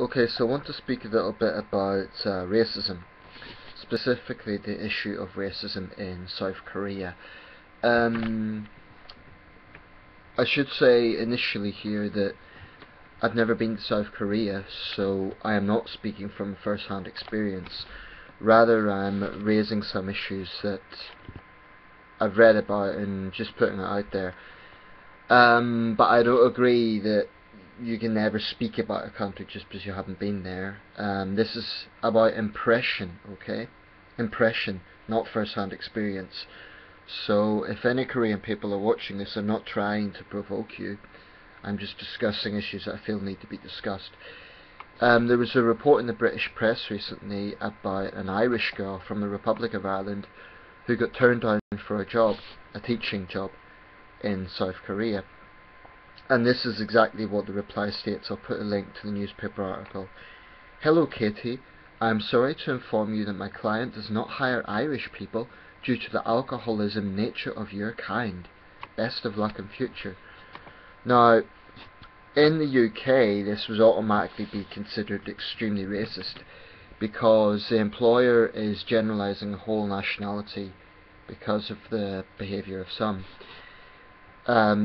Okay, so I want to speak a little bit about racism, specifically the issue of racism in South Korea. Um, I should say initially here that I've never been to South Korea, so I am not speaking from first-hand experience. Rather, I'm raising some issues that I've read about and just putting it out there. But I don't agree that you can never speak about a country just because you haven't been there. This is about impression, okay? Impression, not first-hand experience. So if any Korean people are watching this, I'm not trying to provoke you. I'm just discussing issues that I feel need to be discussed. There was a report in the British press recently about an Irish girl from the Republic of Ireland who got turned down for a job, a teaching job, in South Korea. And this is exactly what the reply states. I'll put a link to the newspaper article. Hello Katie, I am sorry to inform you that my client does not hire Irish people due to the alcoholism nature of your kind. Best of luck in future. Now, in the UK, this would automatically be considered extremely racist because the employer is generalising a whole nationality because of the behaviour of some.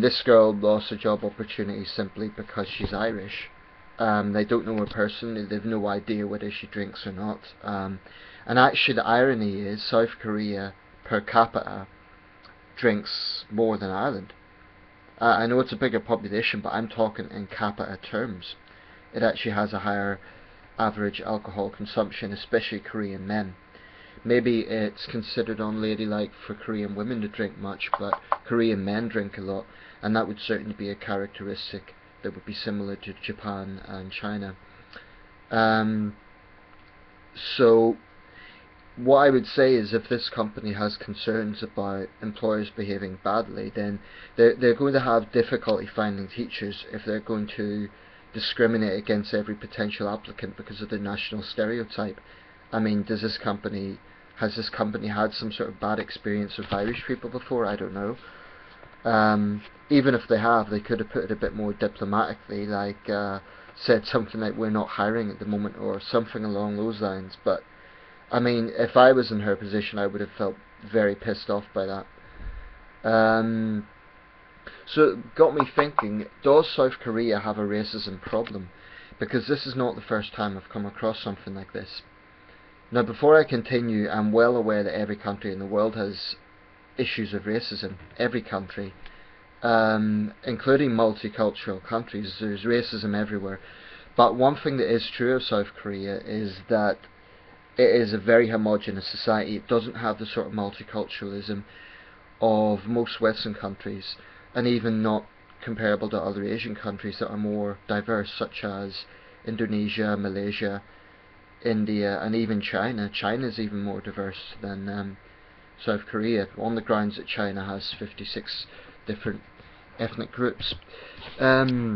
This girl lost her job opportunity simply because she's Irish. They don't know her personally, they have no idea whether she drinks or not. And actually the irony is South Korea per capita drinks more than Ireland. I know it's a bigger population, but I'm talking in capita terms. It actually has a higher average alcohol consumption, especially Korean men. Maybe it's considered unladylike for Korean women to drink much, but Korean men drink a lot, and that would certainly be a characteristic that would be similar to Japan and China. So what I would say is if this company has concerns about employers behaving badly, then they're going to have difficulty finding teachers if they're going to discriminate against every potential applicant because of the national stereotype. I mean, has this company had some sort of bad experience with Irish people before? I don't know. Even if they have, they could have put it a bit more diplomatically, like said something like we're not hiring at the moment or something along those lines. But I mean, if I was in her position, I would have felt very pissed off by that. So it got me thinking, does South Korea have a racism problem? Because this is not the first time I've come across something like this. Now, before I continue, I'm well aware that every country in the world has issues of racism. Every country, including multicultural countries, there's racism everywhere. But one thing that is true of South Korea is that it is a very homogeneous society. It doesn't have the sort of multiculturalism of most Western countries, and even not comparable to other Asian countries that are more diverse, such as Indonesia, Malaysia, India, and even China. China is even more diverse than South Korea, on the grounds that China has 56 different ethnic groups. I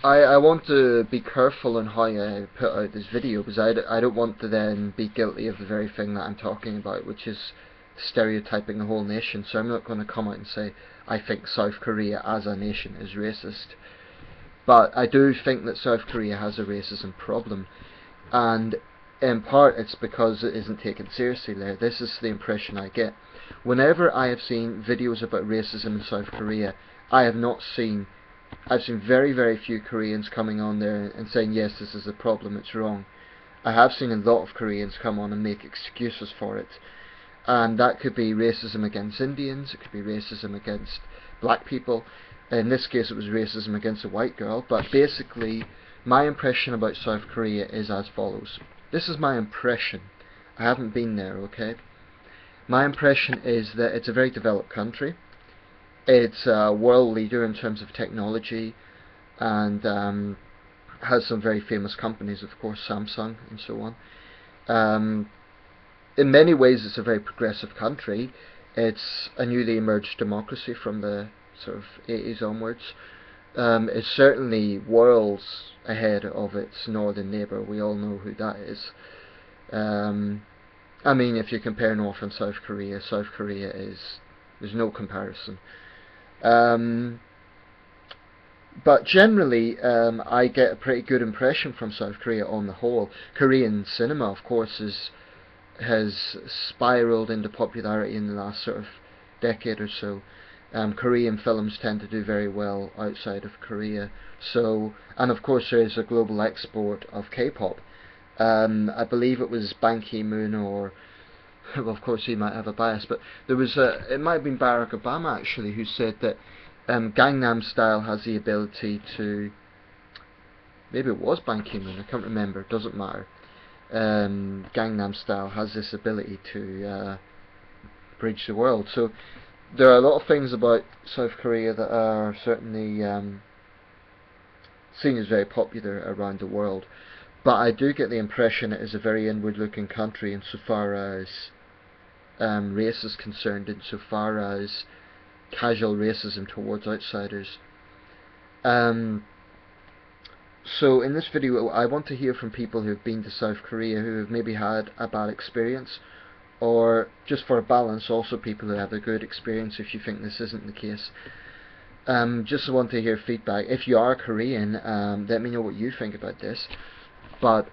want to be careful on how I put out this video, because I don't want to then be guilty of the very thing that I'm talking about, which is stereotyping a whole nation. So I'm not going to come out and say I think South Korea as a nation is racist. But I do think that South Korea has a racism problem, and in part it's because it isn't taken seriously there. This is the impression I get. Whenever I have seen videos about racism in South Korea, I've seen very, very few Koreans coming on there and saying, yes, this is a problem, it's wrong. I have seen a lot of Koreans come on and make excuses for it. And that could be racism against Indians, it could be racism against black people. In this case it was racism against a white girl. But basically, my impression about South Korea is as follows. This is my impression. I haven't been there, okay? My impression is that it's a very developed country. It's a world leader in terms of technology, and has some very famous companies, of course, Samsung and so on. In many ways it's a very progressive country. It's a newly emerged democracy from the sort of 80s onwards. It's certainly worlds ahead of its northern neighbour. We all know who that is. I mean, if you compare North and South Korea, there's no comparison. But generally, I get a pretty good impression from South Korea on the whole. Korean cinema, of course, has spiraled into popularity in the last sort of decade or so. Korean films tend to do very well outside of Korea. So, and of course, there is a global export of K-pop. I believe it was Ban Ki-moon, or well, of course he might have a bias, but it might have been Barack Obama actually, who said that Gangnam Style has the ability to, maybe it was Ban Ki-moon, I can't remember, doesn't matter. Gangnam Style has this ability to bridge the world. So there are a lot of things about South Korea that are certainly seen as very popular around the world. But I do get the impression it is a very inward-looking country insofar as race is concerned, insofar as casual racism towards outsiders. So in this video I want to hear from people who have been to South Korea, who have maybe had a bad experience, or just for a balance, also people who have a good experience if you think this isn't the case. Just want to hear feedback. If you are Korean, let me know what you think about this. But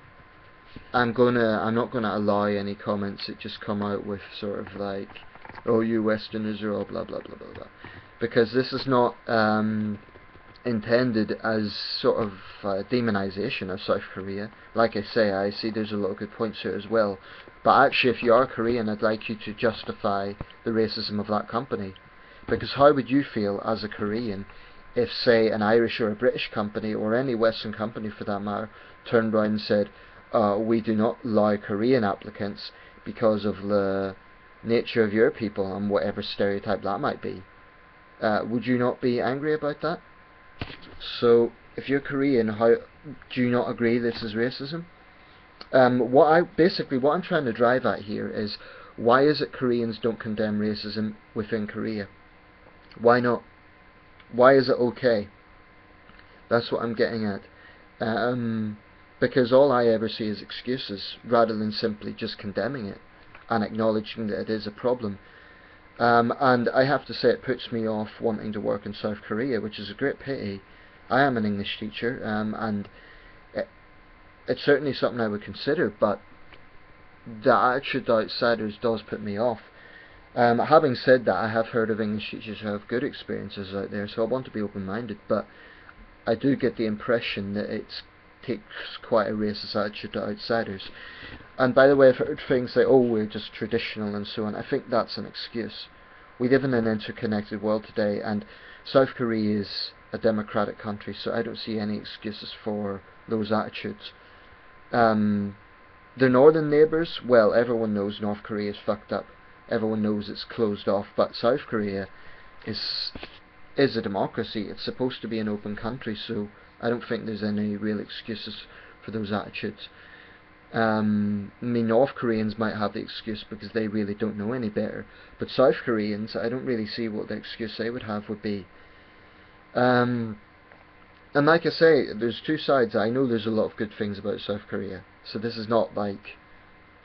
I'm not gonna allow any comments that just come out with sort of like, oh, you Westerners are all blah blah blah blah blah, because this is not intended as sort of demonization of South Korea. Like I say, I see there's a lot of good points here as well. But actually, if you are Korean, I'd like you to justify the racism of that company. Because how would you feel as a Korean if, say, an Irish or a British company, or any Western company for that matter, turned around and said, we do not allow Korean applicants because of the nature of your people and whatever stereotype that might be? Would you not be angry about that? So, if you're Korean, how do you not agree this is racism? What I'm trying to drive at here is, why is it Koreans don't condemn racism within Korea? Why not? Why is it okay? That's what I'm getting at. Because all I ever see is excuses, rather than simply just condemning it and acknowledging that it is a problem. And I have to say, it puts me off wanting to work in South Korea, which is a great pity. I am an English teacher, and it's certainly something I would consider, but the attitude to outsiders does put me off. Having said that, I have heard of English teachers who have good experiences out there, so I want to be open-minded, but I do get the impression that it takes quite a racist attitude to outsiders. And by the way, I've heard things like, oh, we're just traditional and so on. I think that's an excuse. We live in an interconnected world today, and South Korea is a democratic country, so I don't see any excuses for those attitudes. Their northern neighbours, well, everyone knows North Korea is fucked up. Everyone knows it's closed off, but South Korea is a democracy. It's supposed to be an open country, so I don't think there's any real excuses for those attitudes. I mean, North Koreans might have the excuse because they really don't know any better, but South Koreans, I don't really see what the excuse they would have would be. And like I say, there's two sides. I know there's a lot of good things about South Korea, so this is not like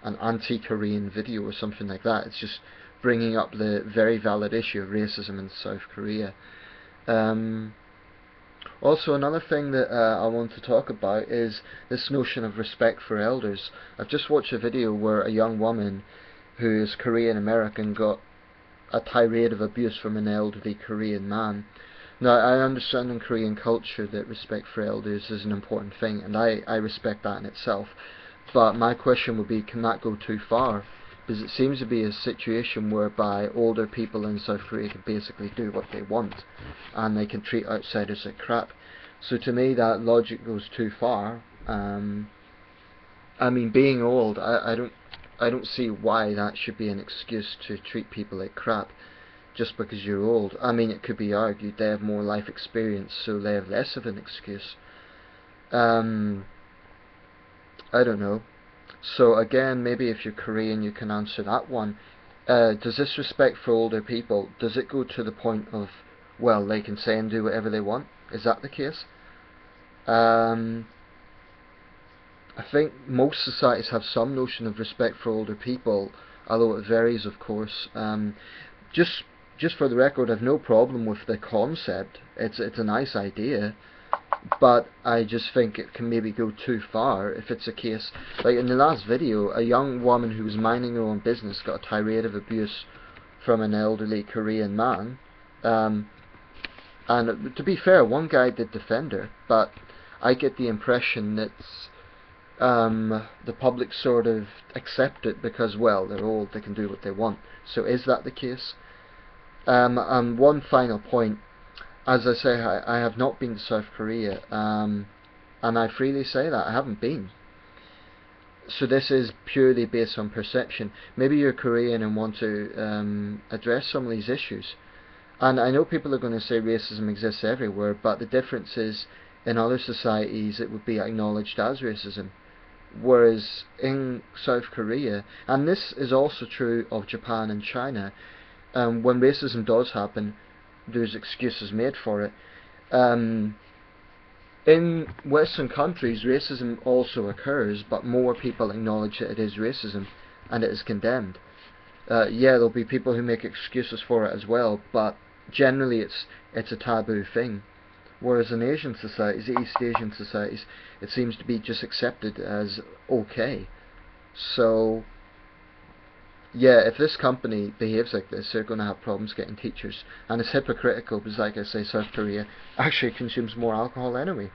an anti-Korean video or something like that. It's just bringing up the very valid issue of racism in South Korea. Also, another thing that I want to talk about is this notion of respect for elders. I've just watched a video where a young woman who is Korean American got a tirade of abuse from an elderly Korean man. Now, I understand in Korean culture that respect for elders is an important thing, and I respect that in itself. But my question would be, can that go too far? Because it seems to be a situation whereby older people in South Korea can basically do what they want, and they can treat outsiders like crap. So to me, that logic goes too far. I mean, being old, I don't see why that should be an excuse to treat people like crap just because you're old. I mean, it could be argued they have more life experience, so they have less of an excuse. I don't know. So again, maybe if you're Korean, you can answer that one. Does this respect for older people, does it go to the point of, well, they can say and do whatever they want? Is that the case? I think most societies have some notion of respect for older people, although it varies, of course. Just just for the record, I've no problem with the concept. It's a nice idea, but I just think it can maybe go too far if it's a case like in the last video, a young woman who was minding her own business got a tirade of abuse from an elderly Korean man. And to be fair, one guy did defend her, but I get the impression that the public sort of accept it because, well, they're old, they can do what they want. So is that the case? And one final point, as I say, I have not been to South Korea, and I freely say that I haven't been. So this is purely based on perception. Maybe you're Korean and want to address some of these issues. And I know people are going to say racism exists everywhere, but the difference is in other societies it would be acknowledged as racism. Whereas in South Korea, and this is also true of Japan and China, when racism does happen, there's excuses made for it. In Western countries, racism also occurs, but more people acknowledge that it is racism and it is condemned. Yeah, there'll be people who make excuses for it as well, but generally it's a taboo thing. Whereas in Asian societies, East Asian societies, it seems to be just accepted as okay. So yeah, if this company behaves like this, they're going to have problems getting teachers. And it's hypocritical because, like I say, South Korea actually consumes more alcohol anyway.